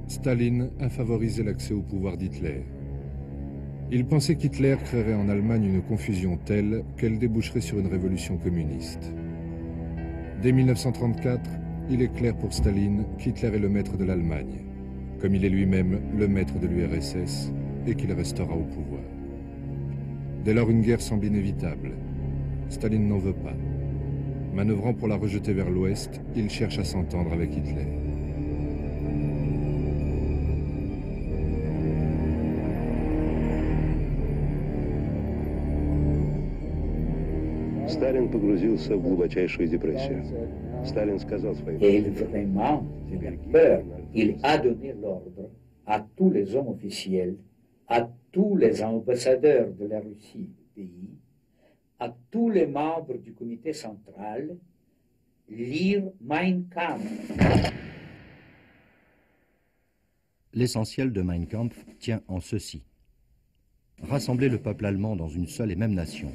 Staline a favorisé l'accès au pouvoir d'Hitler. Il pensait qu'Hitler créerait en Allemagne une confusion telle qu'elle déboucherait sur une révolution communiste. Dès 1934, il est clair pour Staline qu'Hitler est le maître de l'Allemagne, comme il est lui-même le maître de l'URSS et qu'il restera au pouvoir. Dès lors, une guerre semble inévitable. Staline n'en veut pas. Manœuvrant pour la rejeter vers l'Ouest, il cherche à s'entendre avec Hitler. Сталин погрузился в глубочайшую депрессию. Сталин сказал своим... Et il vraiment avait peur. Il a donné l'ordre à tous les hommes officiels, à tous les ambassadeurs de la Russie du pays, à tous les membres du comité central, lire Mein Kampf. L'essentiel de Mein Kampf tient en ceci: rassembler le peuple allemand dans une seule et même nation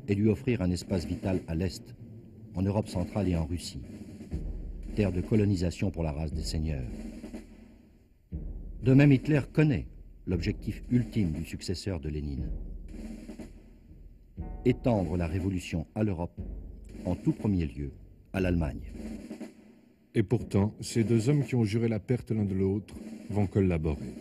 et lui offrir un espace vital à l'Est, en Europe centrale et en Russie, terre de colonisation pour la race des seigneurs. De même, Hitler connaît l'objectif ultime du successeur de Lénine: étendre la révolution à l'Europe, en tout premier lieu à l'Allemagne. Et pourtant, ces deux hommes qui ont juré la perte l'un de l'autre vont collaborer.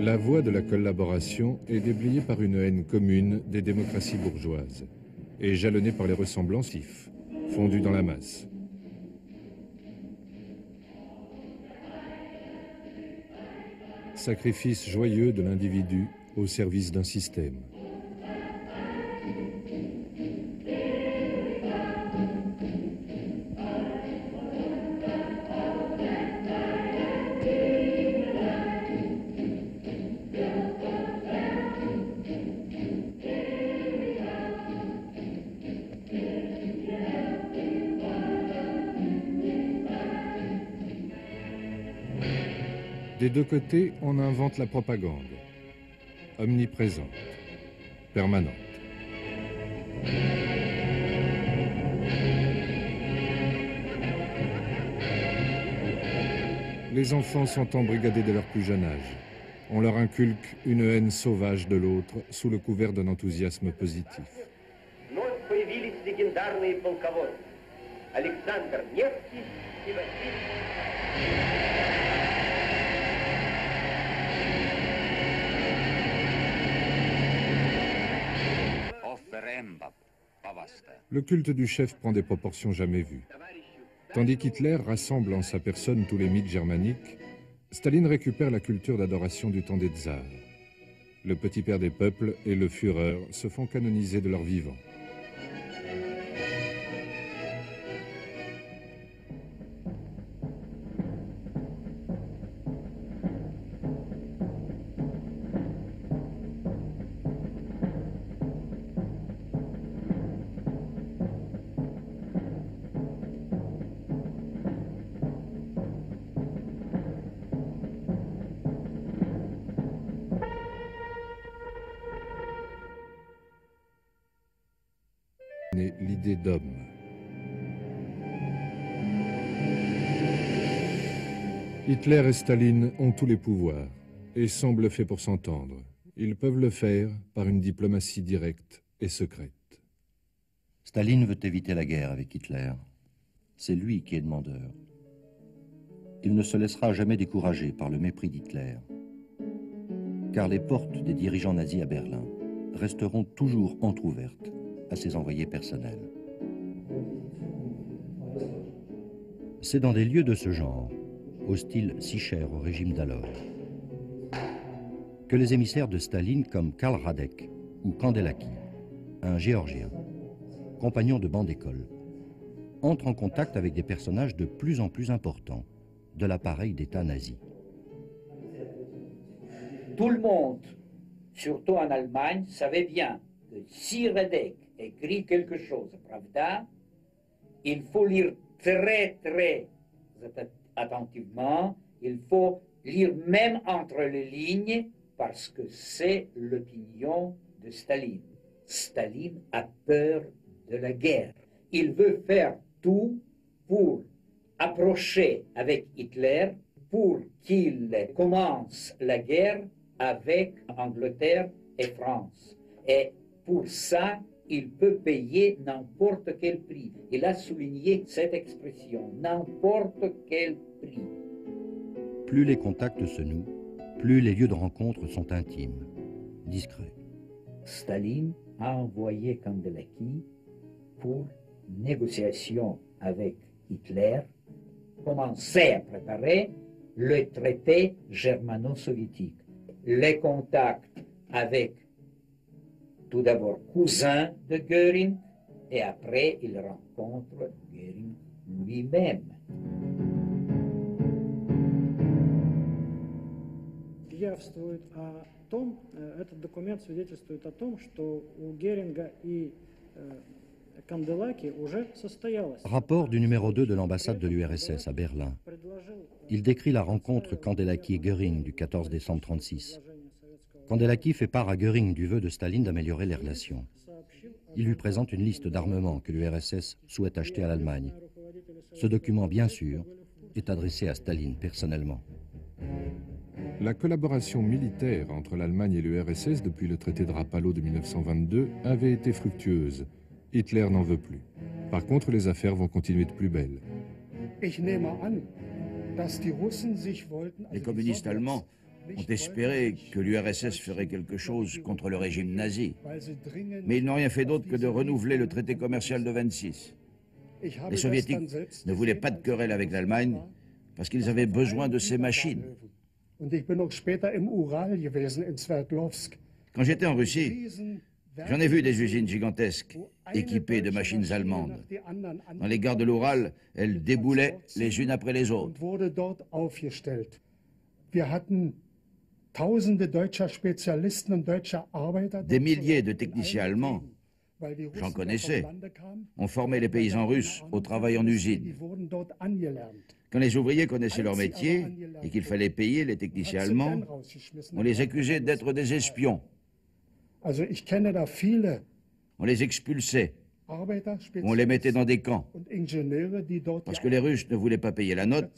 La voie de la collaboration est déblayée par une haine commune des démocraties bourgeoises et jalonnée par les ressemblances fondues dans la masse. Sacrifice joyeux de l'individu au service d'un système. Des deux côtés, on invente la propagande, omniprésente, permanente. Les enfants sont embrigadés dès leur plus jeune âge. On leur inculque une haine sauvage de l'autre sous le couvert d'un enthousiasme positif. Le culte du chef prend des proportions jamais vues. Tandis qu'Hitler rassemble en sa personne tous les mythes germaniques, Staline récupère la culture d'adoration du temps des tsars. Le petit père des peuples et le Führer se font canoniser de leur vivant. L'idée d'homme. Hitler et Staline ont tous les pouvoirs et semblent faits pour s'entendre. Ils peuvent le faire par une diplomatie directe et secrète. Staline veut éviter la guerre avec Hitler. C'est lui qui est demandeur. Il ne se laissera jamais décourager par le mépris d'Hitler, car les portes des dirigeants nazis à Berlin resteront toujours entr'ouvertes à ses envoyés personnels. C'est dans des lieux de ce genre, au style si cher au régime d'alors, que les émissaires de Staline comme Karl Radek ou Kandelaki, un Géorgien, compagnon de banc d'école, entrent en contact avec des personnages de plus en plus importants de l'appareil d'État nazi. Tout le monde, surtout en Allemagne, savait bien que si Radek écrit quelque chose, Pravda, il faut lire très, très attentivement, il faut lire même entre les lignes, parce que c'est l'opinion de Staline. Staline a peur de la guerre. Il veut faire tout pour approcher avec Hitler, pour qu'il commence la guerre avec Angleterre et France. Et pour ça, il peut payer n'importe quel prix. Il a souligné cette expression, n'importe quel prix. Plus les contacts se nouent, plus les lieux de rencontre sont intimes, discrets. Staline a envoyé Kandelaki pour négociation avec Hitler, commencer à préparer le traité germano-soviétique. Les contacts avec tout d'abord cousin de Göring et après il rencontre Göring lui-même. Этот документ свидетельствует о том, что у Геринга и Канделаки уже состоялось. Rapport du numéro 2 de l'ambassade de l'URSS à Berlin. Il décrit la rencontre Kandelaki et Göring du 14 décembre 1936. Kandelaki fait part à Göring du vœu de Staline d'améliorer les relations. Il lui présente une liste d'armements que l'URSS souhaite acheter à l'Allemagne. Ce document, bien sûr, est adressé à Staline personnellement. La collaboration militaire entre l'Allemagne et l'URSS depuis le traité de Rapallo de 1922 avait été fructueuse. Hitler n'en veut plus. Par contre, les affaires vont continuer de plus belle. Les communistes allemands ont espéré que l'URSS ferait quelque chose contre le régime nazi. Mais ils n'ont rien fait d'autre que de renouveler le traité commercial de 26. Les soviétiques ne voulaient pas de querelle avec l'Allemagne parce qu'ils avaient besoin de ces machines. Quand j'étais en Russie, j'en ai vu des usines gigantesques équipées de machines allemandes. Dans les gares de l'Oural, elles déboulaient les unes après les autres. Des milliers de techniciens allemands, j'en connaissais, ont formé les paysans russes au travail en usine. Quand les ouvriers connaissaient leur métier et qu'il fallait payer les techniciens allemands, on les accusait d'être des espions. On les expulsait, on les mettait dans des camps. Parce que les Russes ne voulaient pas payer la note,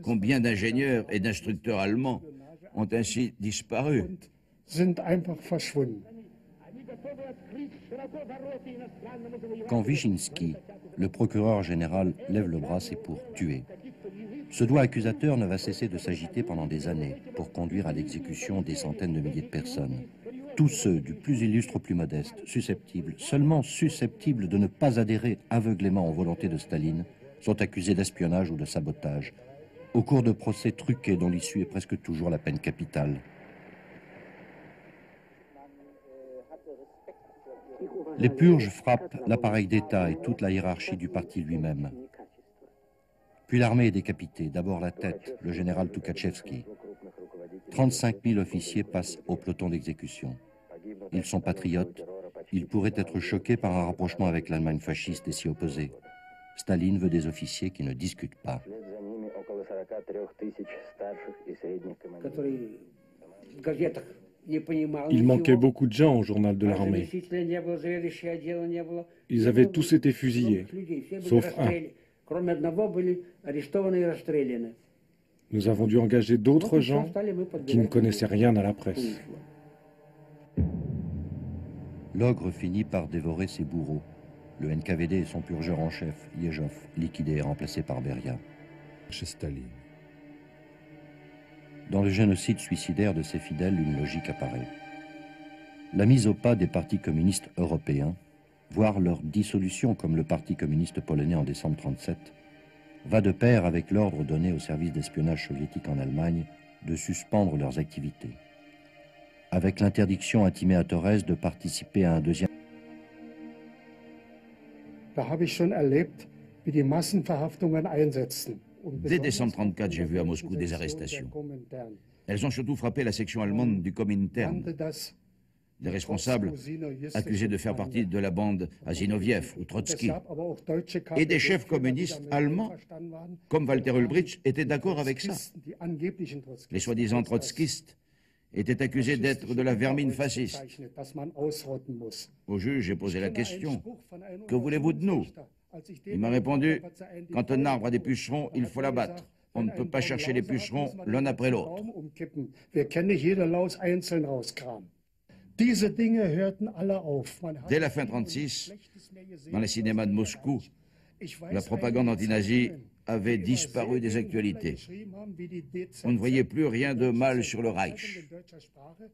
combien d'ingénieurs et d'instructeurs allemands ont ainsi disparu. Quand Wyszynski, le procureur général, lève le bras, c'est pour tuer. Ce doigt accusateur ne va cesser de s'agiter pendant des années pour conduire à l'exécution des centaines de milliers de personnes. Tous ceux, du plus illustre au plus modeste, susceptibles, seulement susceptibles de ne pas adhérer aveuglément aux volontés de Staline, sont accusés d'espionnage ou de sabotage, au cours de procès truqués dont l'issue est presque toujours la peine capitale. Les purges frappent l'appareil d'État et toute la hiérarchie du parti lui-même. Puis l'armée est décapitée, d'abord la tête, le général Tukhachevski. 35 000 officiers passent au peloton d'exécution. Ils sont patriotes, ils pourraient être choqués par un rapprochement avec l'Allemagne fasciste et s'y opposer. Staline veut des officiers qui ne discutent pas. Il manquait beaucoup de gens au journal de l'armée. Ils avaient tous été fusillés, sauf un. Nous avons dû engager d'autres gens qui ne connaissaient rien à la presse. L'ogre finit par dévorer ses bourreaux. Le NKVD et son purgeur en chef, Yezhov, liquidé et remplacé par Beria. Chez Staline. Dans le génocide suicidaire de ses fidèles, une logique apparaît. La mise au pas des partis communistes européens, voire leur dissolution comme le Parti communiste polonais en décembre 1937, va de pair avec l'ordre donné au service d'espionnage soviétique en Allemagne de suspendre leurs activités, avec l'interdiction intimée à Thorez de participer à un deuxième. Dès décembre 1934, j'ai vu à Moscou des arrestations. Elles ont surtout frappé la section allemande du Komintern. Les responsables, accusés de faire partie de la bande à Zinoviev ou Trotsky, et des chefs communistes allemands, comme Walter Ulbricht, étaient d'accord avec ça. Les soi-disant trotskistes étaient accusés d'être de la vermine fasciste. Au juge, j'ai posé la question, « Que voulez-vous de nous ?» Il m'a répondu, « Quand un arbre a des pucerons, il faut l'abattre. On ne peut pas chercher les pucerons l'un après l'autre. » Dès la fin 1936, dans les cinémas de Moscou, la propagande anti-nazie avait disparu des actualités. On ne voyait plus rien de mal sur le Reich.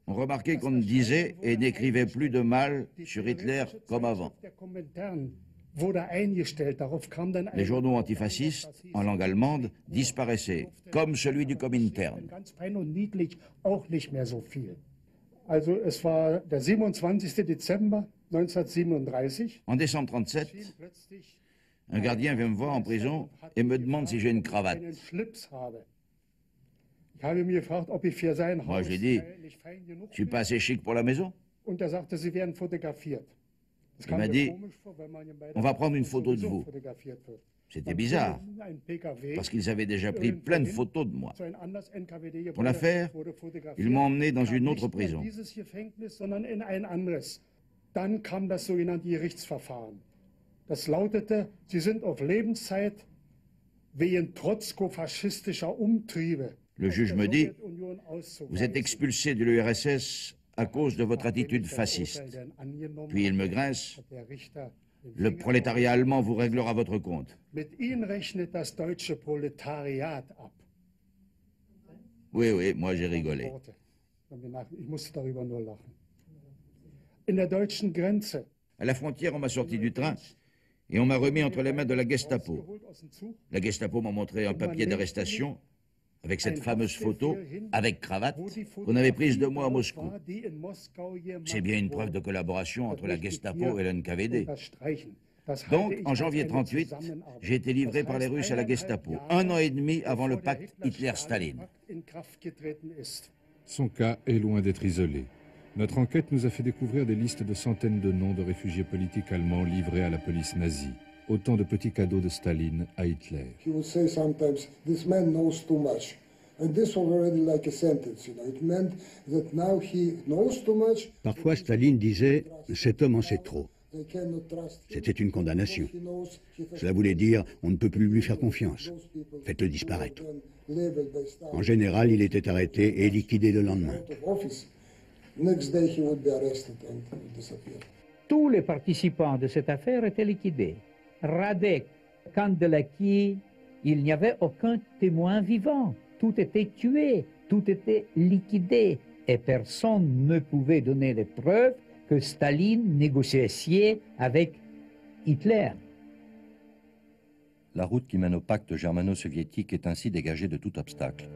On remarquait qu'on ne disait et n'écrivait plus de mal sur Hitler comme avant. Les journaux antifascistes, en langue allemande, disparaissaient, comme celui du Komintern. En décembre 1937, un gardien vient me voir en prison et me demande si j'ai une cravate. Moi, je lui ai dit, je suis pas assez chic pour la maison. Il m'a dit, on va prendre une photo de vous. C'était bizarre, parce qu'ils avaient déjà pris plein de photos de moi. Pour la faire, ils m'ont emmené dans une autre prison. Dann kam das sogenannte Gerichtsverfahren. Das lautete, Sie sind auf Lebenszeit wegen trotzko-faschistischer Umtriebe. Le juge me dit, vous êtes expulsé de l'URSS à cause de votre attitude fasciste. Puis il me grince, le prolétariat allemand vous réglera votre compte. Oui, oui, moi j'ai rigolé. À la frontière, on m'a sorti du train et on m'a remis entre les mains de la Gestapo. La Gestapo m'a montré un papier d'arrestation avec cette fameuse photo, avec cravate, qu'on avait prise de moi à Moscou. C'est bien une preuve de collaboration entre la Gestapo et l'NKVD. Donc, en janvier 1938, j'ai été livré par les Russes à la Gestapo, 1 an et demi avant le pacte Hitler-Staline. Son cas est loin d'être isolé. Notre enquête nous a fait découvrir des listes de centaines de noms de réfugiés politiques allemands livrés à la police nazie. Autant de petits cadeaux de Staline à Hitler. Parfois, Staline disait « cet homme en sait trop ». C'était une condamnation. Cela voulait dire « on ne peut plus lui faire confiance, faites-le disparaître ». En général, il était arrêté et liquidé le lendemain. Tous les participants de cette affaire étaient liquidés. Radek, Kandelaki, il n'y avait aucun témoin vivant. Tout était tué, tout était liquidé. Et personne ne pouvait donner les preuves que Staline négociait avec Hitler. La route qui mène au pacte germano-soviétique est ainsi dégagée de tout obstacle.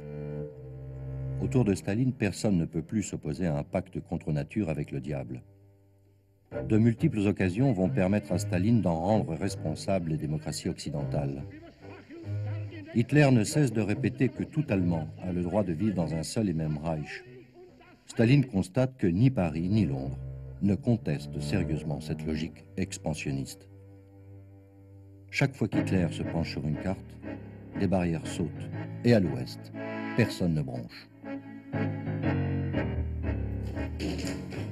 Autour de Staline, personne ne peut plus s'opposer à un pacte contre nature avec le diable. De multiples occasions vont permettre à Staline d'en rendre responsables les démocraties occidentales. Hitler ne cesse de répéter que tout Allemand a le droit de vivre dans un seul et même Reich. Staline constate que ni Paris ni Londres ne contestent sérieusement cette logique expansionniste. Chaque fois qu'Hitler se penche sur une carte, des barrières sautent, et à l'ouest, personne ne bronche.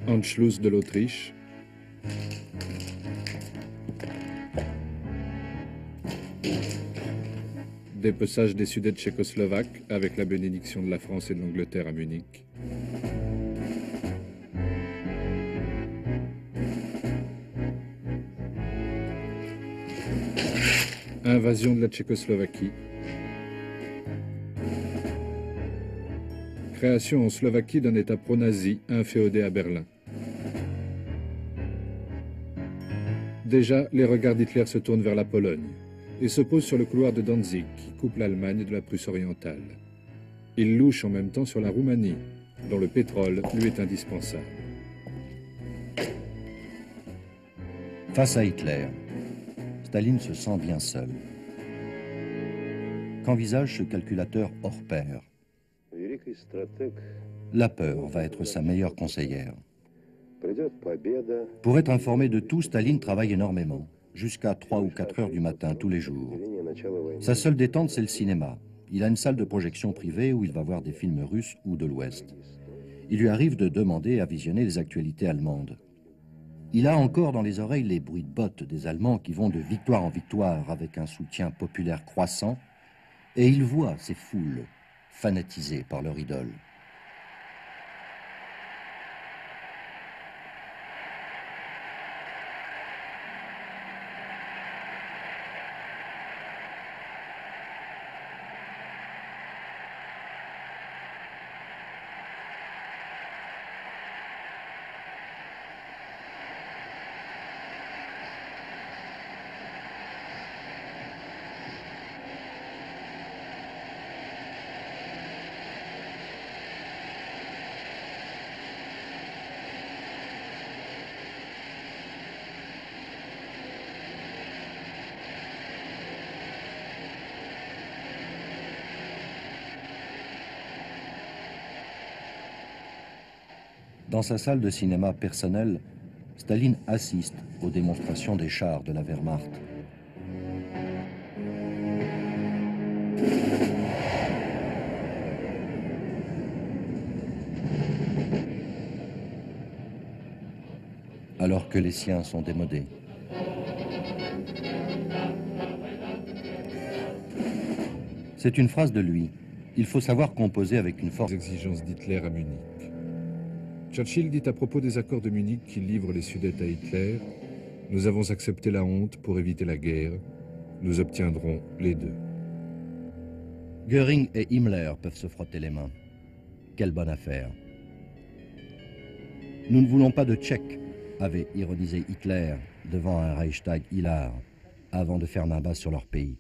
Anschluss de l'Autriche. Dépeçage des Sudètes tchécoslovaques avec la bénédiction de la France et de l'Angleterre à Munich. Invasion de la Tchécoslovaquie. Création en Slovaquie d'un État pro-nazi inféodé à Berlin. Déjà, les regards d'Hitler se tournent vers la Pologne et se posent sur le couloir de Danzig qui coupe l'Allemagne de la Prusse orientale. Il louche en même temps sur la Roumanie, dont le pétrole lui est indispensable. Face à Hitler, Staline se sent bien seul. Qu'envisage ce calculateur hors pair? La peur va être sa meilleure conseillère. Pour être informé de tout, Staline travaille énormément, jusqu'à 3 ou 4 heures du matin tous les jours. Sa seule détente, c'est le cinéma. Il a une salle de projection privée où il va voir des films russes ou de l'Ouest. Il lui arrive de demander à visionner les actualités allemandes. Il a encore dans les oreilles les bruits de bottes des Allemands qui vont de victoire en victoire avec un soutien populaire croissant, et il voit ces foules fanatisées par leur idole. Dans sa salle de cinéma personnelle, Staline assiste aux démonstrations des chars de la Wehrmacht. Alors que les siens sont démodés. C'est une phrase de lui. Il faut savoir composer avec une forte exigence d'Hitler à Munich. Churchill dit à propos des accords de Munich qu'il livre les Sudètes à Hitler « Nous avons accepté la honte pour éviter la guerre. Nous obtiendrons les deux. » Göring et Himmler peuvent se frotter les mains. Quelle bonne affaire. Nous ne voulons pas de Tchèques, avait ironisé Hitler devant un Reichstag hilar, avant de faire main basse sur leur pays.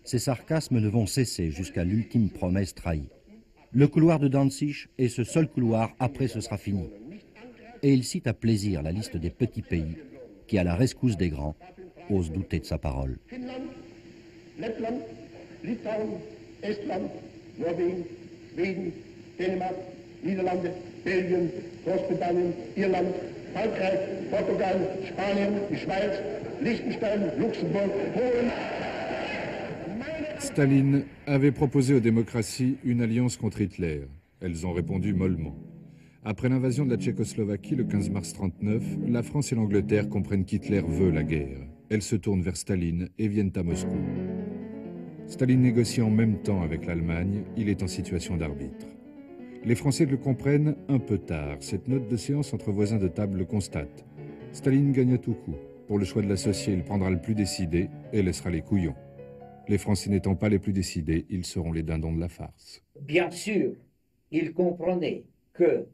Ces sarcasmes ne vont cesser jusqu'à l'ultime promesse trahie. Le couloir de Danzig est ce seul couloir, après ce sera fini. Et il cite à plaisir la liste des petits pays qui, à la rescousse des grands, osent douter de sa parole. Finnland, Lettland, Litauen, Estland, Norwegen, Schweden, Dänemark, Niederlande, Belgien, Großbritannien, Irland, Frankreich, Portugal, Spanien, die Schweiz, Liechtenstein, Luxembourg, Polen. Staline avait proposé aux démocraties une alliance contre Hitler. Elles ont répondu mollement. Après l'invasion de la Tchécoslovaquie le 15 mars 1939, la France et l'Angleterre comprennent qu'Hitler veut la guerre. Elles se tournent vers Staline et viennent à Moscou. Staline négocie en même temps avec l'Allemagne. Il est en situation d'arbitre. Les Français le comprennent un peu tard. Cette note de séance entre voisins de table le constate. Staline gagne à tout coup. Pour le choix de l'associé, il prendra le plus décidé et laissera les couillons. Les Français n'étant pas les plus décidés, ils seront les dindons de la farce. Bien sûr, il comprenait que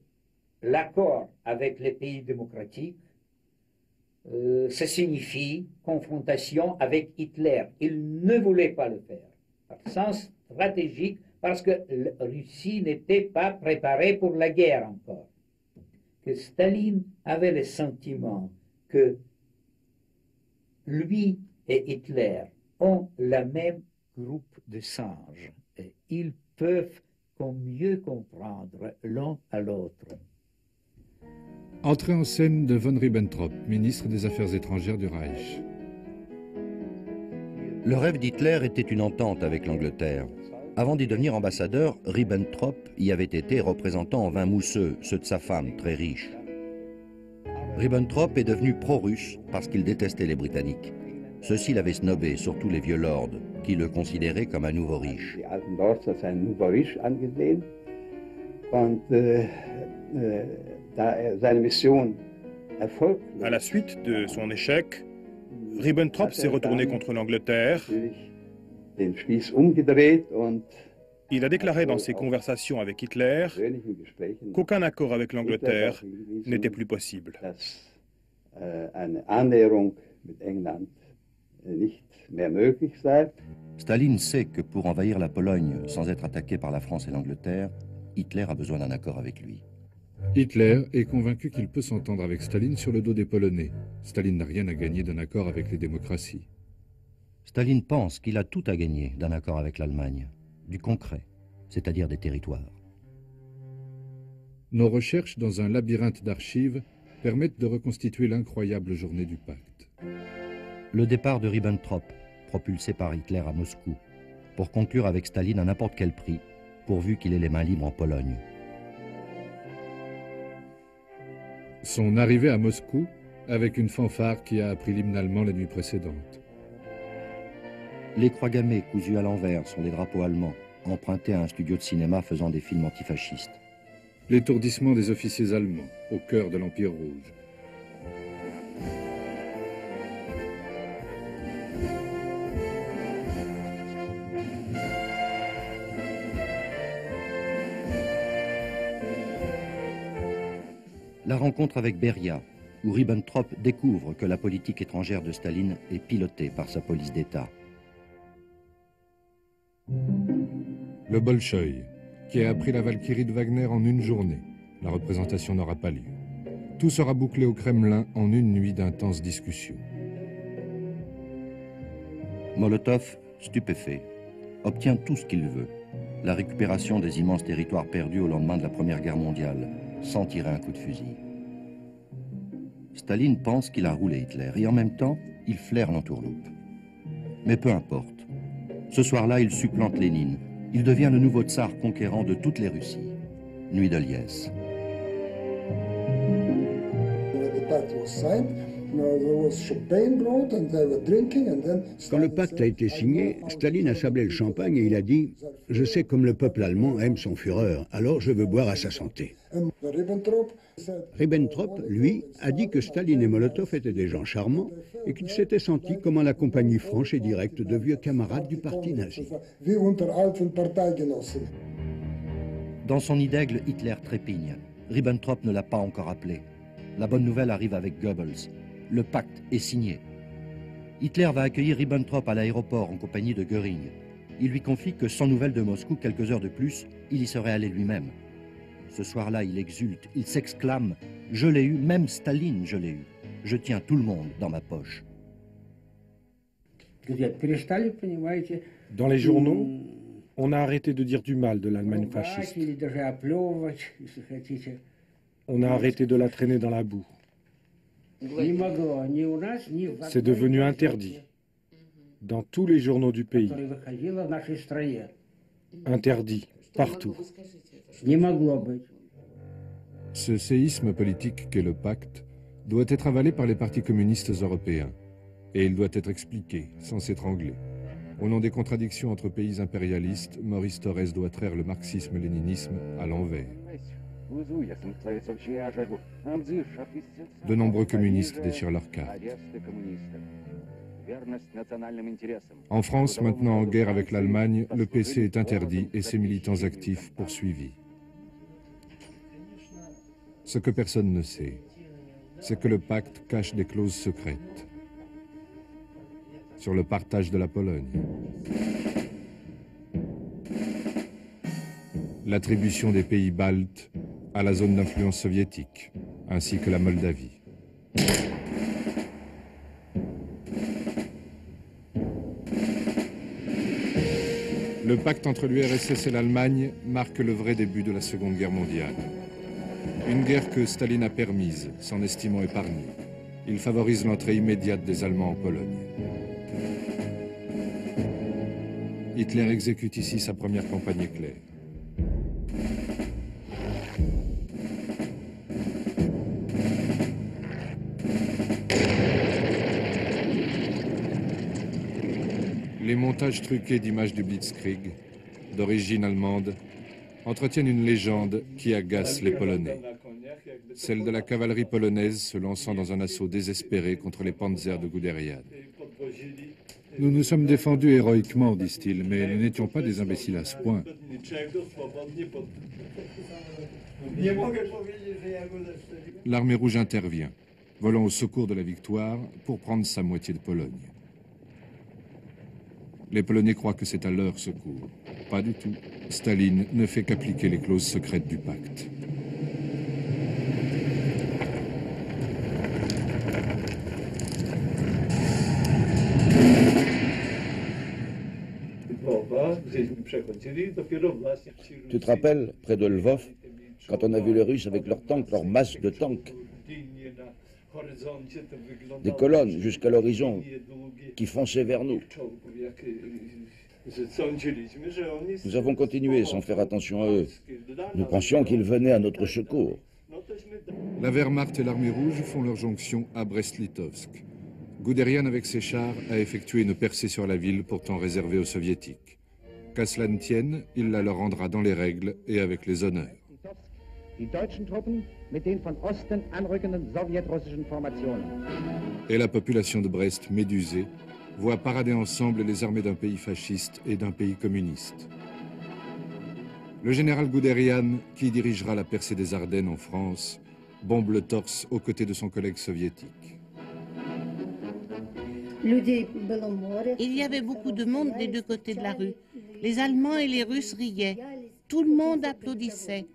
l'accord avec les pays démocratiques, ça signifie confrontation avec Hitler. Il ne voulait pas le faire, par sens stratégique, parce que la Russie n'était pas préparée pour la guerre encore. Que Staline avait le sentiment que lui et Hitler ont le même groupe de singes et ils peuvent mieux comprendre l'un à l'autre. Entrée en scène de von Ribbentrop, ministre des Affaires étrangères du Reich. Le rêve d'Hitler était une entente avec l'Angleterre. Avant d'y devenir ambassadeur, Ribbentrop y avait été représentant en vin mousseux, ceux de sa femme, très riche. Ribbentrop est devenu pro-russe parce qu'il détestait les Britanniques. Ceux-ci l'avaient snobé, surtout les vieux lords, qui le considéraient comme un nouveau riche. À la suite de son échec, Ribbentrop s'est retourné contre l'Angleterre. Il a déclaré dans ses conversations avec Hitler qu'aucun accord avec l'Angleterre n'était plus possible. Staline sait que pour envahir la Pologne sans être attaqué par la France et l'Angleterre, Hitler a besoin d'un accord avec lui. Hitler est convaincu qu'il peut s'entendre avec Staline sur le dos des Polonais. Staline n'a rien à gagner d'un accord avec les démocraties. Staline pense qu'il a tout à gagner d'un accord avec l'Allemagne, du concret. c'est-à-dire des territoires. Nos recherches dans un labyrinthe d'archives permettent de reconstituer l'incroyable journée du pacte. Le départ de Ribbentrop, propulsé par Hitler à Moscou, pour conclure avec Staline à n'importe quel prix, pourvu qu'il ait les mains libres en Pologne. Son arrivée à Moscou, avec une fanfare qui a appris l'hymne allemand la nuit précédente. Les croix gammées cousues à l'envers sont des drapeaux allemands, empruntés à un studio de cinéma faisant des films antifascistes. L'étourdissement des officiers allemands, au cœur de l'Empire rouge. La rencontre avec Beria, où Ribbentrop découvre que la politique étrangère de Staline est pilotée par sa police d'État. Le Bolchoï, qui a appris la Valkyrie de Wagner en une journée. La représentation n'aura pas lieu. Tout sera bouclé au Kremlin en une nuit d'intenses discussions. Molotov, stupéfait, obtient tout ce qu'il veut. La récupération des immenses territoires perdus au lendemain de la Première Guerre mondiale, sans tirer un coup de fusil. Staline pense qu'il a roulé Hitler et en même temps, il flaire l'entourloupe. Mais peu importe. Ce soir-là, il supplante Lénine. Il devient le nouveau tsar conquérant de toutes les Russies. Nuit de liesse. Quand le pacte a été signé, Staline a sablé le champagne et il a dit « Je sais comme le peuple allemand aime son Führer, alors je veux boire à sa santé ». Ribbentrop, lui, a dit que Staline et Molotov étaient des gens charmants et qu'il s'était senti comme en la compagnie franche et directe de vieux camarades du parti nazi. Dans son nid d'aigle, Hitler trépigne. Ribbentrop ne l'a pas encore appelé. La bonne nouvelle arrive avec Goebbels. Le pacte est signé. Hitler va accueillir Ribbentrop à l'aéroport en compagnie de Göring. Il lui confie que sans nouvelles de Moscou, quelques heures de plus, il y serait allé lui-même. Ce soir-là, il exulte, il s'exclame « Je l'ai eu, même Staline, je l'ai eu. Je tiens tout le monde dans ma poche. » Dans les journaux, on a arrêté de dire du mal de l'Allemagne fasciste. On a arrêté de la traîner dans la boue. C'est devenu interdit dans tous les journaux du pays. Interdit partout. Ce séisme politique qu'est le pacte doit être avalé par les partis communistes européens. Et il doit être expliqué, sans s'étrangler. Au nom des contradictions entre pays impérialistes, Maurice Thorez doit traire le marxisme-léninisme à l'envers. De nombreux communistes déchirent leurs cartes. En France, maintenant en guerre avec l'Allemagne, le PC est interdit et ses militants actifs poursuivis. Ce que personne ne sait, c'est que le pacte cache des clauses secrètes sur le partage de la Pologne, l'attribution des pays baltes à la zone d'influence soviétique, ainsi que la Moldavie. Le pacte entre l'URSS et l'Allemagne marque le vrai début de la Seconde Guerre mondiale. Une guerre que Staline a permise, s'en estimant épargné. Il favorise l'entrée immédiate des Allemands en Pologne. Hitler exécute ici sa première campagne éclair. Les montages truqués d'images du Blitzkrieg, d'origine allemande, entretiennent une légende qui agace les Polonais. Celle de la cavalerie polonaise se lançant dans un assaut désespéré contre les panzers de Guderian. Nous nous sommes défendus héroïquement, disent-ils, mais nous n'étions pas des imbéciles à ce point. L'armée rouge intervient, volant au secours de la victoire pour prendre sa moitié de Pologne. Les Polonais croient que c'est à leur secours. Pas du tout. Staline ne fait qu'appliquer les clauses secrètes du pacte. Tu te rappelles, près de Lvov, quand on a vu les Russes avec leurs tanks, leurs masses de tanks, des colonnes jusqu'à l'horizon qui fonçaient vers nous. Nous avons continué sans faire attention à eux. Nous pensions qu'ils venaient à notre secours. La Wehrmacht et l'Armée rouge font leur jonction à Brest-Litovsk. Guderian, avec ses chars, a effectué une percée sur la ville pourtant réservée aux Soviétiques. Qu'à cela ne tienne, il la leur rendra dans les règles et avec les honneurs. Et la population de Brest, médusée, voit parader ensemble les armées d'un pays fasciste et d'un pays communiste. Le général Guderian, qui dirigera la percée des Ardennes en France, bombe le torse aux côtés de son collègue soviétique. Il y avait beaucoup de monde des deux côtés de la rue. Les Allemands et les Russes riaient. Tout le monde applaudissait.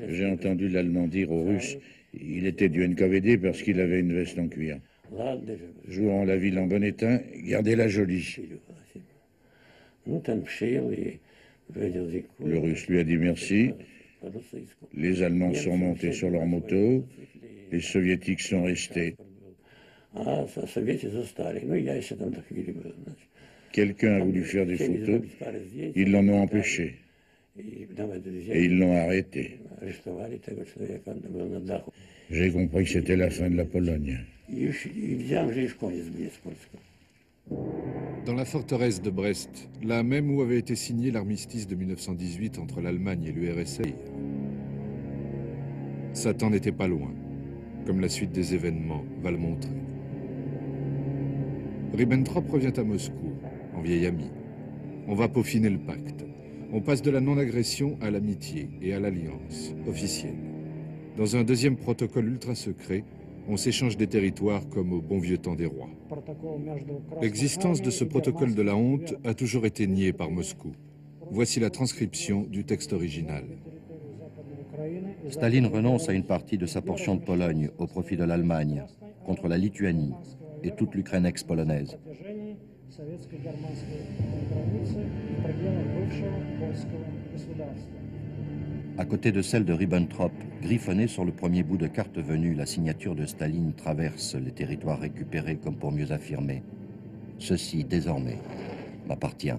J'ai entendu l'Allemand dire aux Russes il était du NKVD parce qu'il avait une veste en cuir. Jouant la ville en bon état, gardez-la jolie. Le Russe lui a dit merci. Les Allemands sont montés sur leurs motos. Les Soviétiques sont restés. Quelqu'un a voulu faire des photos. Ils l'en ont empêché. Et ils l'ont arrêté. J'ai compris que c'était la fin de la Pologne. Dans la forteresse de Brest, là même où avait été signé l'armistice de 1918 entre l'Allemagne et l'URSS, Satan n'était pas loin, comme la suite des événements va le montrer. Ribbentrop revient à Moscou, en vieil ami. On va peaufiner le pacte. On passe de la non-agression à l'amitié et à l'alliance officielle. Dans un deuxième protocole ultra secret, on s'échange des territoires comme au bon vieux temps des rois. L'existence de ce protocole de la honte a toujours été niée par Moscou. Voici la transcription du texte original. Staline renonce à une partie de sa portion de Pologne au profit de l'Allemagne, contre la Lituanie et toute l'Ukraine ex-polonaise. À côté de celle de Ribbentrop, griffonnée sur le premier bout de carte venue, la signature de Staline traverse les territoires récupérés comme pour mieux affirmer « Ceci, désormais, m'appartient ».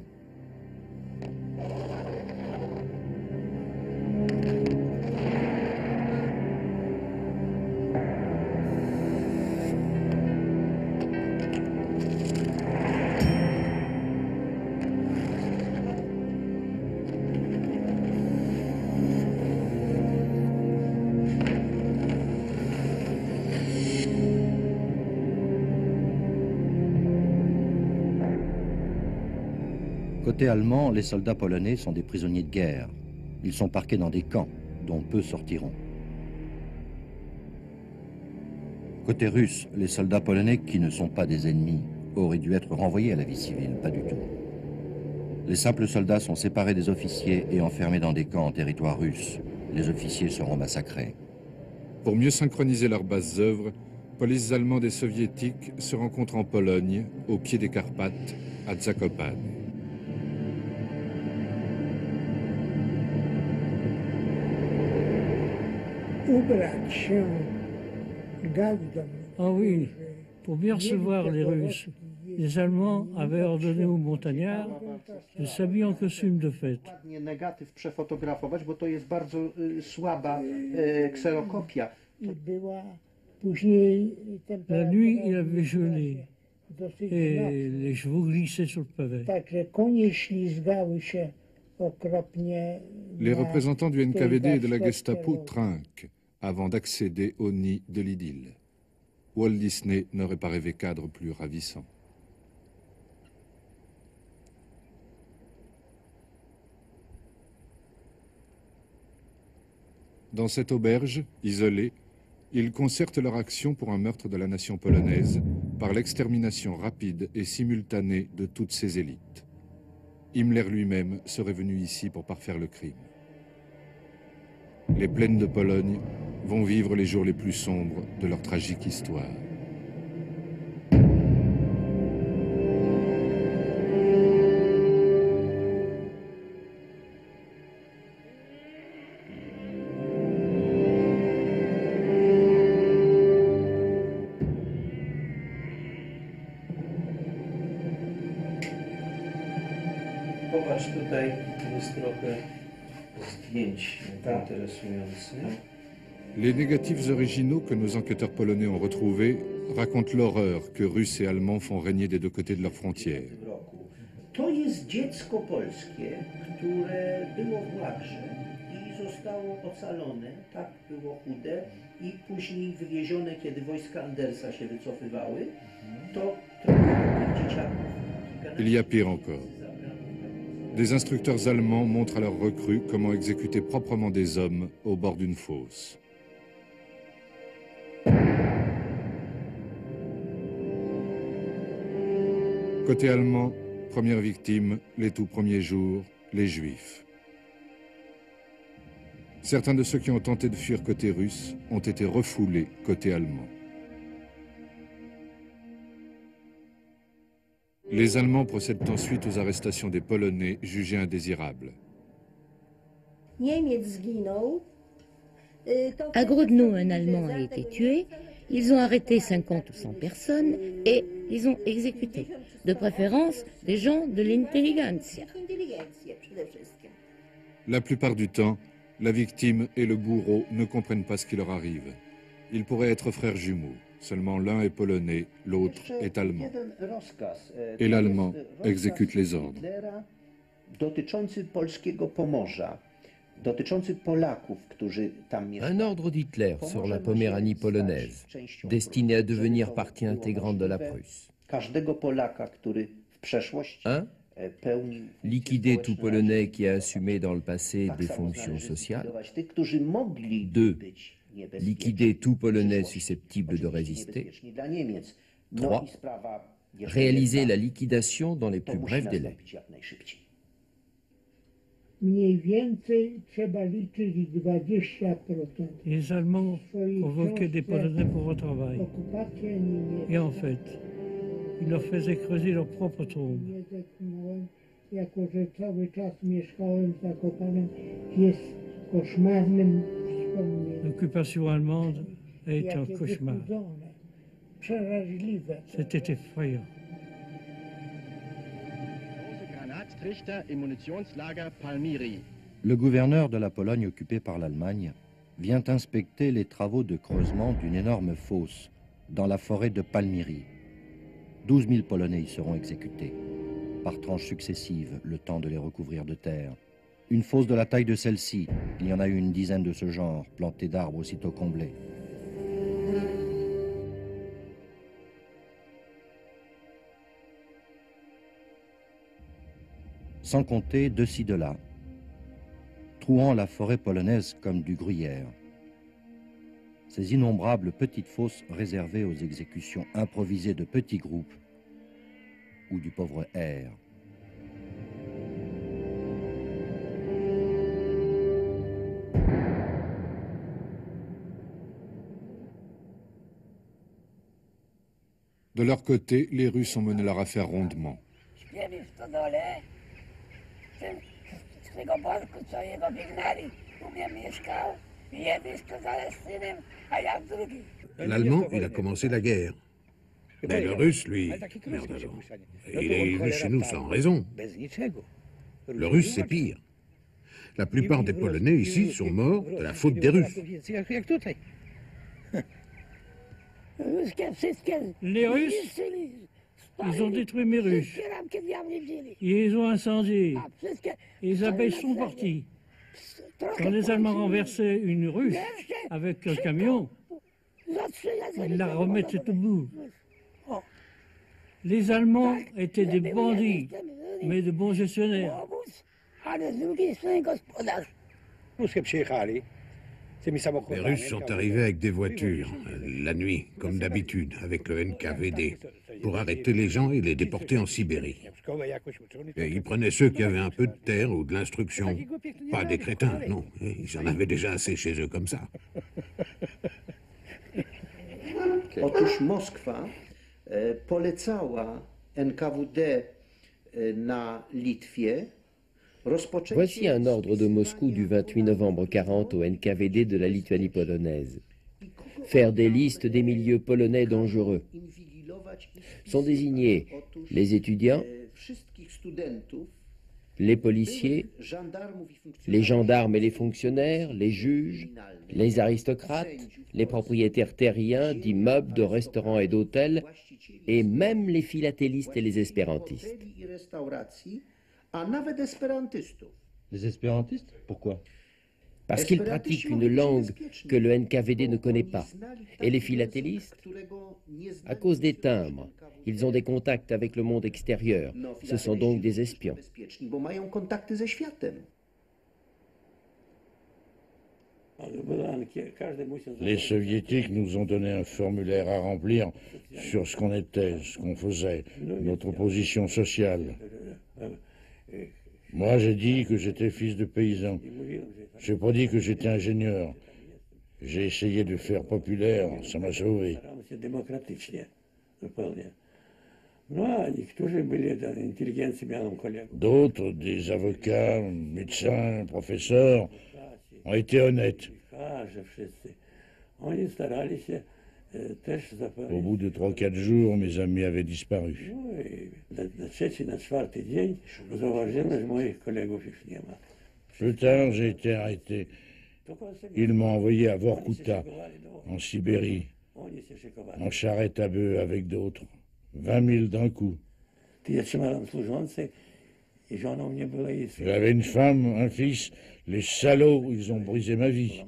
Côté allemand, les soldats polonais sont des prisonniers de guerre. Ils sont parqués dans des camps, dont peu sortiront. Côté russe, les soldats polonais, qui ne sont pas des ennemis, auraient dû être renvoyés à la vie civile, pas du tout. Les simples soldats sont séparés des officiers et enfermés dans des camps en territoire russe. Les officiers seront massacrés. Pour mieux synchroniser leurs basses œuvres, polices allemandes et soviétiques se rencontrent en Pologne, au pied des Carpates, à Zakopane. Ah oui, pour bien recevoir les Russes, les Allemands avaient ordonné aux montagnards de s'habiller en costume de fête. Negatyw przefotografować, bo to jest bardzo słaba kserokopia. La nuit, il avait gelé et les chevaux glissaient sur le pavé. Les représentants du NKVD et de la Gestapo trinquent avant d'accéder au nid de l'idylle. Walt Disney n'aurait pas rêvé cadre plus ravissant. Dans cette auberge, isolée, ils concertent leur action pour un meurtre de la nation polonaise par l'extermination rapide et simultanée de toutes ses élites. Himmler lui-même serait venu ici pour parfaire le crime. Les plaines de Pologne vont vivre les jours les plus sombres de leur tragique histoire. Popatrz, tutaj jest trochę zdjęć interesujących. Les négatifs originaux que nos enquêteurs polonais ont retrouvés racontent l'horreur que Russes et Allemands font régner des deux côtés de leurs frontières. To jest dziecko polskie, które było w łagrze i zostało ocalone, tak było chude i później wywiezione, kiedy wojska Andersa się wycofywały, to trochę tych dzieciaków. Il y a pire encore. Des instructeurs allemands montrent à leurs recrues comment exécuter proprement des hommes au bord d'une fosse. Côté allemand, première victime, les tout premiers jours, les Juifs. Certains de ceux qui ont tenté de fuir côté russe ont été refoulés côté allemand. Les Allemands procèdent ensuite aux arrestations des Polonais jugés indésirables. À Grodno, un Allemand a été tué. Ils ont arrêté 50 ou 100 personnes et ils ont exécuté. De préférence, des gens de l'intelligentsia. La plupart du temps, la victime et le bourreau ne comprennent pas ce qui leur arrive. Ils pourraient être frères jumeaux. Seulement l'un est polonais, l'autre est allemand. Et l'allemand exécute les ordres. Un ordre d'Hitler sur la Poméranie polonaise, destiné à devenir partie intégrante de la Prusse. 1. Liquider tout Polonais qui a assumé dans le passé des fonctions sociales. 2. Liquider tout Polonais susceptible de résister. 3. Réaliser la liquidation dans les plus brefs délais. Les Allemands convoquaient des Polonais pour le travail. Et en fait, ils leur faisaient creuser leur propre tombe. L'occupation allemande est un cauchemar. C'était effrayant. Le gouverneur de la Pologne occupée par l'Allemagne vient inspecter les travaux de creusement d'une énorme fosse dans la forêt de Palmyry. 12 000 Polonais y seront exécutés, par tranches successives, le temps de les recouvrir de terre. Une fosse de la taille de celle-ci, il y en a eu une dizaine de ce genre, plantée d'arbres aussitôt comblés. Sans compter de ci de là, trouant la forêt polonaise comme du gruyère. Ces innombrables petites fosses réservées aux exécutions improvisées de petits groupes ou du pauvre air. De leur côté, les Russes ont mené leur affaire rondement. L'Allemand, il a commencé la guerre. Mais le Russe, lui, merde alors. Il est venu chez nous sans raison. Le Russe, c'est pire. La plupart des Polonais ici sont morts de la faute des Russes. Les Russes, ils ont détruit mes ruches. Ils les ont incendiés. Et les abeilles sont parties. Quand les Allemands renversaient une ruche avec un camion, ils la remettaient au bout. Les Allemands étaient des bandits, mais de bons gestionnaires. Les Russes sont arrivés avec des voitures, la nuit, comme d'habitude, avec le NKVD, pour arrêter les gens et les déporter en Sibérie. Et ils prenaient ceux qui avaient un peu de terre ou de l'instruction. Pas des crétins, non. Ils en avaient déjà assez chez eux comme ça. Otóż Moskwa polecała NKWD na Litwie. Voici un ordre de Moscou du 28 novembre 40 au NKVD de la Lituanie polonaise. Faire des listes des milieux polonais dangereux. Sont désignés les étudiants, les policiers, les gendarmes et les fonctionnaires, les juges, les aristocrates, les propriétaires terriens d'immeubles, de restaurants et d'hôtels, et même les philatélistes et les espérantistes. Les espérantistes? Pourquoi? Parce qu'ils pratiquent une langue que le NKVD ne connaît pas. Et les philatélistes? À cause des timbres. Ils ont des contacts avec le monde extérieur. Ce sont donc des espions. Les soviétiques nous ont donné un formulaire à remplir sur ce qu'on était, ce qu'on faisait, notre position sociale. Moi, j'ai dit que j'étais fils de paysan. J'ai pas dit que j'étais ingénieur. J'ai essayé de faire populaire, ça m'a sauvé. D'autres, des avocats, médecins, professeurs, ont été honnêtes. Au bout de 3-4 jours, mes amis avaient disparu. Plus tard, j'ai été arrêté. Ils m'ont envoyé à Vorkuta, en Sibérie, en charrette à bœufs avec d'autres. 20 000 d'un coup. J'avais une femme, un fils. Les salauds, ils ont brisé ma vie.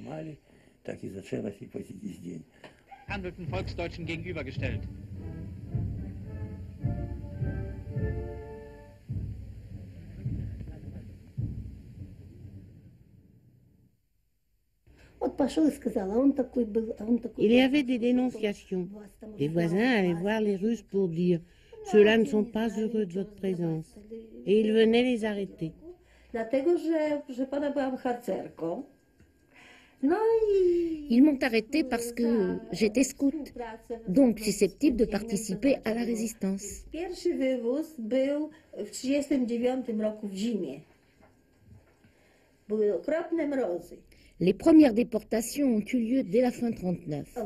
Handelten Volksdeutschen gegenübergestellt. Il y avait des dénonciations. Les voisins allaient voir les Russes pour dire « Ceux-là ne sont pas heureux de votre présence ». Et ils venaient les arrêter. Ils m'ont arrêté parce que j'étais scout, donc susceptible de participer à la résistance. Les premières déportations ont eu lieu dès la fin 1939,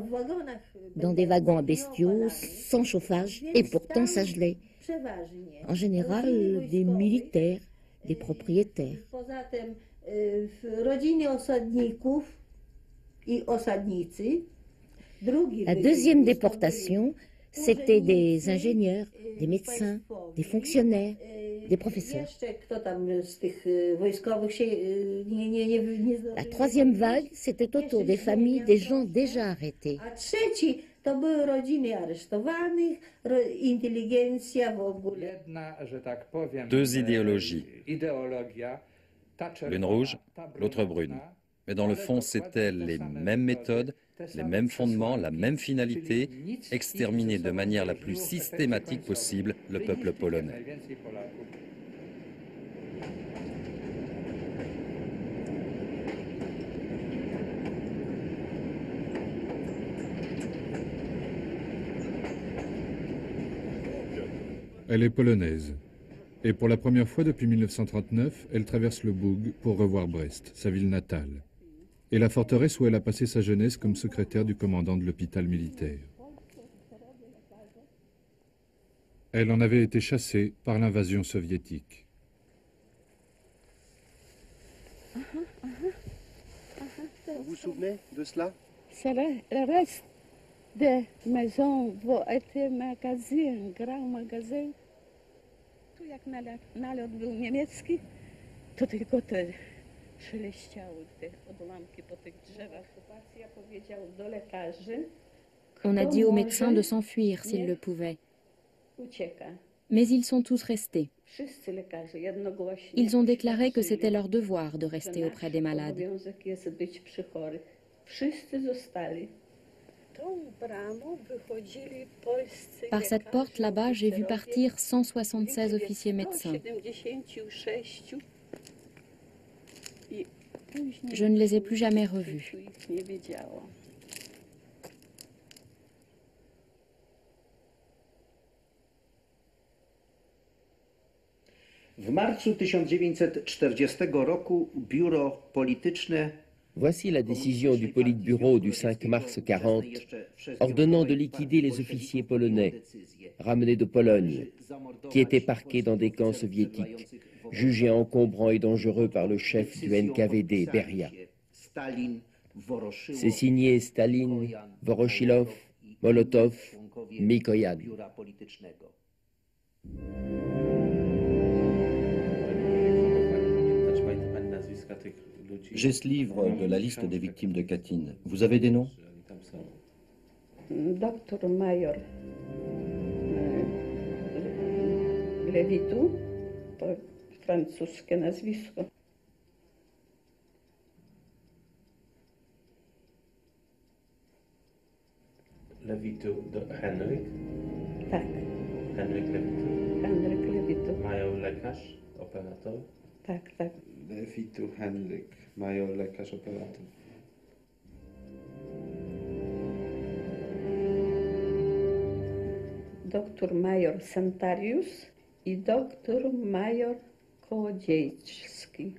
dans des wagons à bestiaux, sans chauffage, et pourtant ça gelait. En général, des militaires, des propriétaires. La deuxième déportation, c'était des ingénieurs, des médecins, des fonctionnaires, des professeurs. La troisième vague, c'était autour des familles des gens déjà arrêtés. Deux idéologies, l'une rouge, l'autre brune. Mais dans le fond, c'étaient les mêmes méthodes, les mêmes fondements, la même finalité, exterminer de manière la plus systématique possible le peuple polonais. Elle est polonaise. Et pour la première fois depuis 1939, elle traverse le Boug pour revoir Brest, sa ville natale. Et la forteresse où elle a passé sa jeunesse comme secrétaire du commandant de l'hôpital militaire. Elle en avait été chassée par l'invasion soviétique. Vous vous souvenez de cela? C'est le reste des maisons où était magasin, grand magasin. Tu jak nalot był niemiecki, to tylko te szeleściały te odłamki po tych drzewach. Okupacja powiedział do lekarzy. On a dit aux médecins de s'enfuir s'ils le pouvaient. Mais ils sont tous restés. Ils ont déclaré que c'était leur devoir de rester auprès des malades. Par cette porte là-bas, j'ai vu partir 176 officiers médecins. Je ne les ai plus jamais revus. W marcu 1940 roku biuro polityczne. Voici la décision du Politburo du 5 mars 40, ordonnant de liquider les officiers polonais, ramenés de Pologne, qui étaient parqués dans des camps soviétiques, jugé encombrant et dangereux par le chef du NKVD, Beria. C'est signé Staline, Voroshilov, Molotov, Mikoyan. J'ai ce livre de la liste des victimes de Katyn. Vous avez des noms? Doktor major Lewitu, to francuskie nazwisko. Lewitu Henryk? Tak. Henryk Lewitu? Henryk Lewitu. Major lekarz, operator? Tak, tak. Lewitu Henryk, major lekarz, operator. Doktor major Santarius i doktor major Kołodziejski.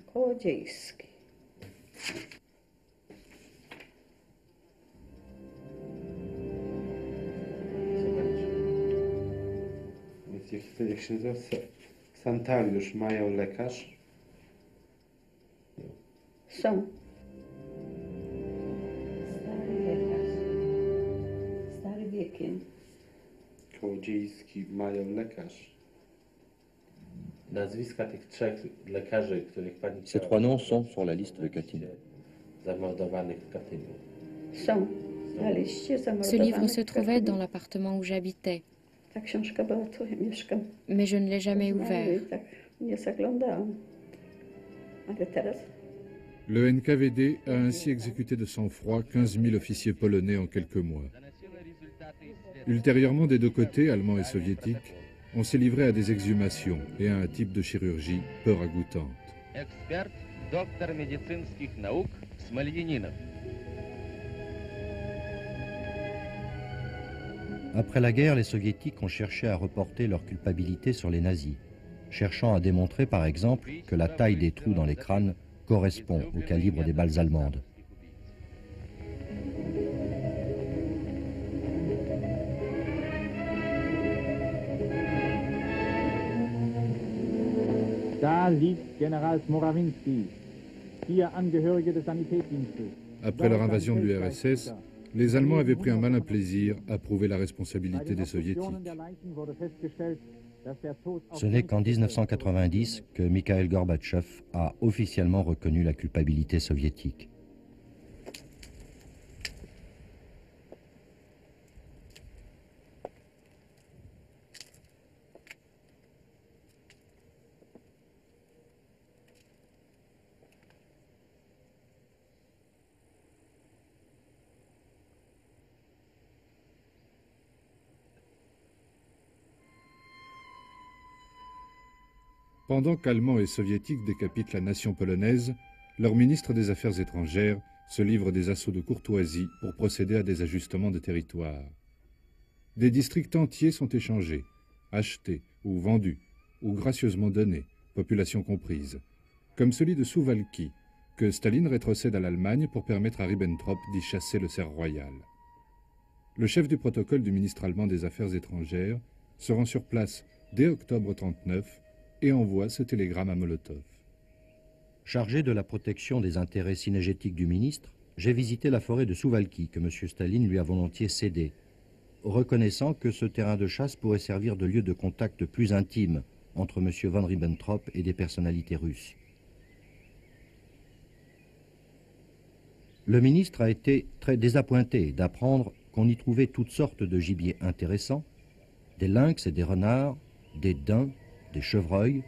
Jak się nazywa? Santariusz, major lekarz? Są. Stary lekarz. Stary wiekiem. Kołodziejski, major lekarz. Nazwiska tych trzech lekarzy, których pani... Ces trois noms sont sur la liste de Katyn. Zamordowanych w Katyniu. Są. Na liście zamordowanych. Ce livre se trouvait dans l'appartement où j'habitais. Ta książka była tu, ja mieszkam. Mais je ne l'ai jamais ouvert. Tak nie zaglądałam. Ale teraz... Le NKVD a ainsi exécuté de sang-froid 15 000 officiers polonais en quelques mois. Ultérieurement, des deux côtés, allemands et soviétiques, on s'est livré à des exhumations et à un type de chirurgie peu ragoûtante. Эксперт, доктор медицинских наук Смольянинов. Après la guerre, les soviétiques ont cherché à reporter leur culpabilité sur les nazis, cherchant à démontrer par exemple que la taille des trous dans les crânes correspond au calibre des balles allemandes. Da liegt General Smorawinski, 4 Angehörige des Sanitätsdienstes. Après leur invasion de l'URSS, les Allemands avaient pris un malin plaisir à prouver la responsabilité des Soviétiques. Ce n'est qu'en 1990 que Mikhail Gorbatchev a officiellement reconnu la culpabilité soviétique. Pendant qu'Allemands et Soviétiques décapitent la nation polonaise, leur ministre des Affaires étrangères se livre des assauts de courtoisie pour procéder à des ajustements de territoire. Des districts entiers sont échangés, achetés ou vendus, ou gracieusement donnés, population comprise, comme celui de Suwałki, que Staline rétrocède à l'Allemagne pour permettre à Ribbentrop d'y chasser le cerf royal. Le chef du protocole du ministre allemand des Affaires étrangères se rend sur place dès octobre 1939 et envoie ce télégramme à Molotov. Chargé de la protection des intérêts synégétiques du ministre, j'ai visité la forêt de Suwałki que M. Staline lui a volontiers cédée, reconnaissant que ce terrain de chasse pourrait servir de lieu de contact plus intime entre M. von Ribbentrop et des personnalités russes. Le ministre a été très désappointé d'apprendre qu'on y trouvait toutes sortes de gibiers intéressants, des lynx et des renards, des daims, des chevreuils,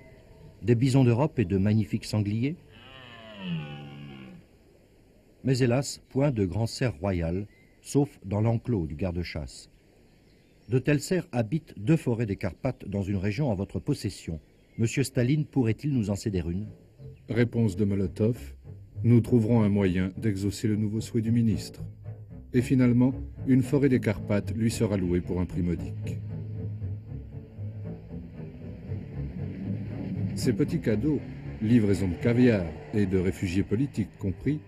des bisons d'Europe et de magnifiques sangliers. Mais hélas, point de grand cerf royal, sauf dans l'enclos du garde-chasse. De tels cerfs habitent 2 forêts des Carpates dans une région en votre possession. Monsieur Staline pourrait-il nous en céder une? Réponse de Molotov: nous trouverons un moyen d'exaucer le nouveau souhait du ministre. Et finalement, une forêt des Carpates lui sera louée pour un prix modique. Ces petits cadeaux, livraisons de caviar et de réfugiés politiques compris,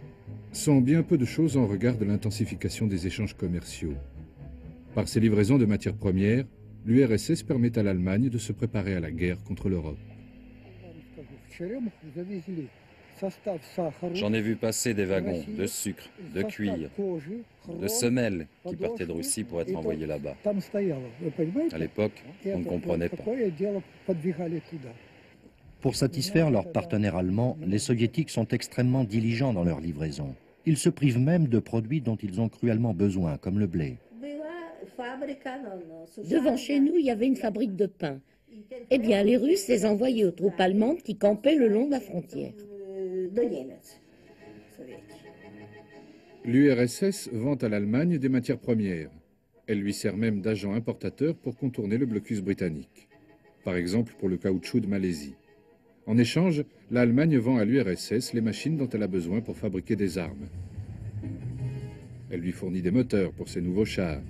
sont bien peu de choses en regard de l'intensification des échanges commerciaux. Par ces livraisons de matières premières, l'URSS permet à l'Allemagne de se préparer à la guerre contre l'Europe. J'en ai vu passer des wagons de sucre, de cuir, de semelles qui partaient de Russie pour être envoyés là-bas. À l'époque, on ne comprenait pas. Pour satisfaire leurs partenaires allemands, les soviétiques sont extrêmement diligents dans leur livraison. Ils se privent même de produits dont ils ont cruellement besoin, comme le blé. Devant chez nous, il y avait une fabrique de pain. Eh bien, les Russes les envoyaient aux troupes allemandes qui campaient le long de la frontière. L'URSS vend à l'Allemagne des matières premières. Elle lui sert même d'agent importateur pour contourner le blocus britannique. Par exemple pour le caoutchouc de Malaisie. En échange, l'Allemagne vend à l'URSS les machines dont elle a besoin pour fabriquer des armes. Elle lui fournit des moteurs pour ses nouveaux chars.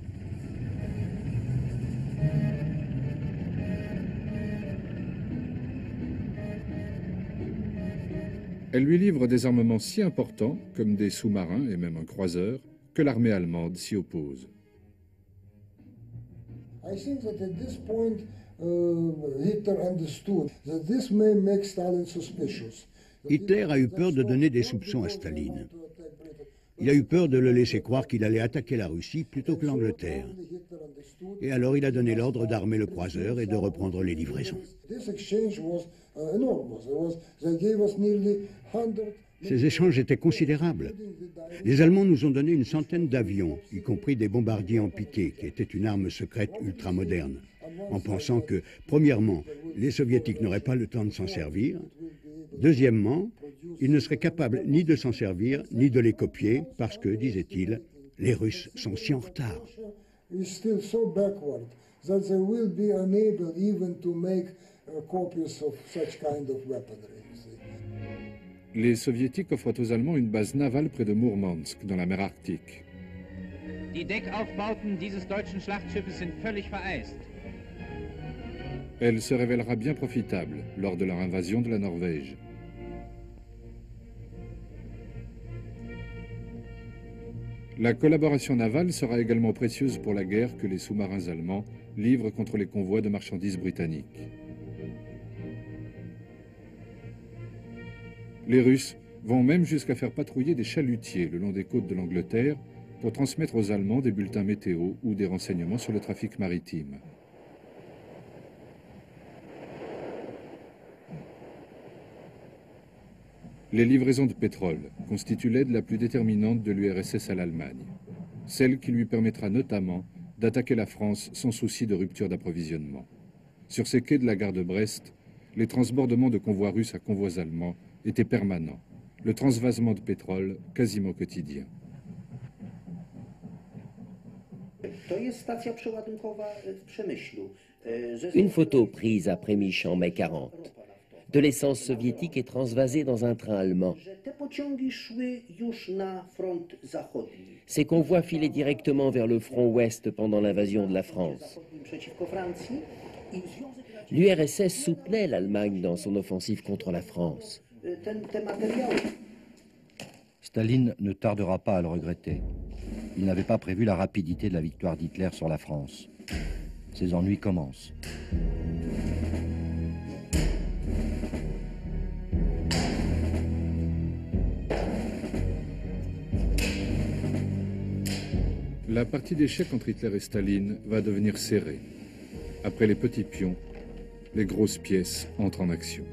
Elle lui livre des armements si importants, comme des sous-marins et même un croiseur, que l'armée allemande s'y oppose. Hitler a eu peur de donner des soupçons à Staline. Il a eu peur de le laisser croire qu'il allait attaquer la Russie plutôt que l'Angleterre. Et alors il a donné l'ordre d'armer le croiseur et de reprendre les livraisons. Ces échanges étaient considérables. Les Allemands nous ont donné une centaine d'avions, y compris des bombardiers en piqué, qui étaient une arme secrète ultramoderne, en pensant que, premièrement, les Soviétiques n'auraient pas le temps de s'en servir. Deuxièmement, ils ne seraient capables ni de s'en servir, ni de les copier, parce que, disait-il, les Russes sont si en retard. Les Soviétiques offrent aux Allemands une base navale près de Mourmansk, dans la mer Arctique. Die Deckaufbauten dieses deutschen Schlachtschiffes sind völlig vereist. Elle se révélera bien profitable lors de leur invasion de la Norvège. La collaboration navale sera également précieuse pour la guerre que les sous-marins allemands livrent contre les convois de marchandises britanniques. Les Russes vont même jusqu'à faire patrouiller des chalutiers le long des côtes de l'Angleterre pour transmettre aux Allemands des bulletins météo ou des renseignements sur le trafic maritime. Les livraisons de pétrole constituent l'aide la plus déterminante de l'URSS à l'Allemagne, celle qui lui permettra notamment d'attaquer la France sans souci de rupture d'approvisionnement. Sur ces quais de la gare de Brest, les transbordements de convois russes à convois allemands étaient permanents, le transvasement de pétrole quasiment quotidien. Une photo prise à Przemyśl en mai 40. De l'essence soviétique est transvasée dans un train allemand. Ces convois filaient directement vers le front ouest pendant l'invasion de la France. L'URSS soutenait l'Allemagne dans son offensive contre la France. Staline ne tardera pas à le regretter. Il n'avait pas prévu la rapidité de la victoire d'Hitler sur la France. Ses ennuis commencent. La partie d'échecs entre Hitler et Staline va devenir serrée. Après les petits pions, les grosses pièces entrent en action.